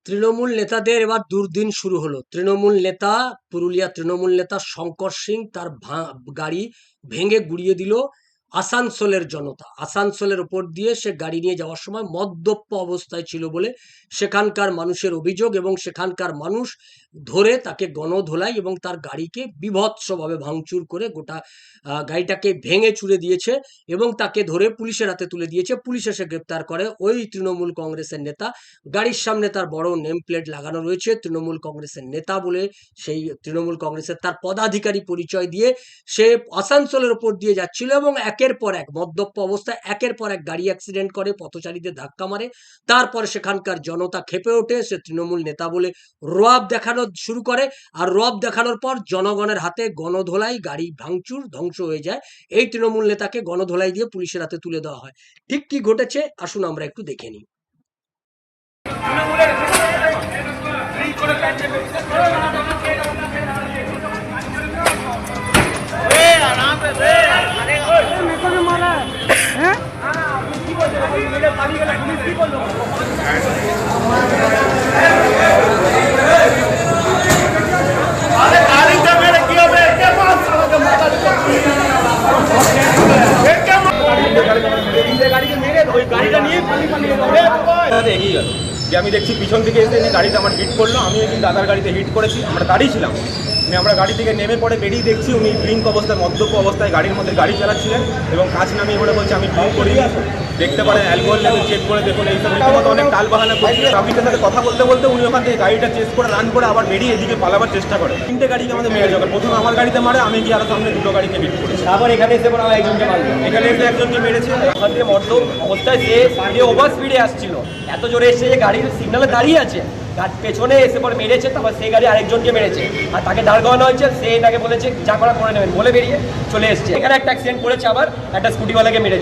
তৃণমূল নেতাদের এবার দুর্দিন শুরু হলো। তৃণমূল নেতা, পুরুলিয়া তৃণমূল নেতা শঙ্কর সিং তার গাড়ি ভেঙে গুড়িয়ে দিল আসানসোলের জনতা। আসানসোলের উপর দিয়ে সে গাড়ি নিয়ে যাওয়ার সময় মদ্যপ অবস্থায় ছিল বলে সেখানকার মানুষের অভিযোগ, এবং সেখানকার মানুষ ধরে তাকে গণধোলাই এবং তার গাড়িকে বীভৎসভাবে ভাঙচুর করে গোটা গাড়িটাকে ভেঙে চুরে দিয়েছে এবং তাকে ধরে পুলিশের হাতে তুলে দিয়েছে। পুলিশ এসে গ্রেপ্তার করে ওই তৃণমূল কংগ্রেসের নেতা। গাড়ির সামনে তার বড় নেম প্লেট লাগানো রয়েছে তৃণমূল কংগ্রেসের নেতা বলে। সেই তৃণমূল কংগ্রেসের তার পদাধিকারী পরিচয় দিয়ে সে আসানসোলের উপর দিয়ে যাচ্ছিল এবং একের পর এক মদ্যপ অবস্থায় একের পর এক গাড়ি অ্যাক্সিডেন্ট করে, পথচারীদের ধাক্কা মারে। তারপরে সেখানকার জনতা ক্ষেপে ওঠে, সে তৃণমূল নেতা বলে রোয়াব দেখানো শুরু করে। আর রোয়াব দেখানোর পর জনগণের হাতে গণধোলাই, গাড়ি ভাঙচুর, ধ্বংস হয়ে যায়। এই তৃণমূল নেতাকে গণধোলাই দিয়ে পুলিশের হাতে তুলে দেওয়া হয়। ঠিক কি ঘটেছে আসুন আমরা একটু দেখে নিই। এগিয়ে গেল যে আমি দেখছি পিছন থেকে এসে গাড়িটা আমার হিট করলো। আমি একদিন দাদার গাড়িতে হিট করেছি, আমরা দাঁড়িয়েছিলাম। আমরা গাড়ি থেকে নেমে পড়ে বেরিয়ে দেখছি উনি ড্রিঙ্ক অবস্থায়, মদ্যপ অবস্থায় গাড়ির মধ্যে গাড়ি চালাচ্ছিলেন এবং কাজ নামিয়ে বলে বলছে আমি ড্রিঙ্ক করি। দেখতে পারেন অ্যালকোহল লেভেল চেক করে দেখুন। এইসব রীতিমতো অনেক টাল বাহানা করছে। ট্রাফিকের সাথে কথা বলতে বলতে উনি ওখান থেকে গাড়িটা চেস করে রান করে আবার বেরিয়ে এদিকে পালাবার চেষ্টা করে। তিনটে গাড়িকে আমাদের মেরে যাবে। প্রথম আমার গাড়িতে মারে, আমি গিয়ে আরো সামনে দুটো গাড়িকে হিট করেছি। আবার এখানে এসে পরে একজনকে মারলো। এখানে এসে একজনকে মেরেছে। ওখান থেকে মদ্যপ অবস্থায় সে ওভার স্পিডে আসছিল, এত জোরে এসে যে গাড়ির সিগনালে দাঁড়িয়ে আছে, তার পেছনে এসে পরে মেরেছে। তারপর সেই গাড়ি আরেকজনকে মেরেছে আর তাকে দাঁড় করানো হয়েছে। সে এটাকে বলেছে যা করা করে নেবেন বলে বেরিয়ে চলে এসছে। এখানে একটা অ্যাক্সিডেন্ট করেছে, আবার একটা স্কুটিওয়ালাকে মেরেছে।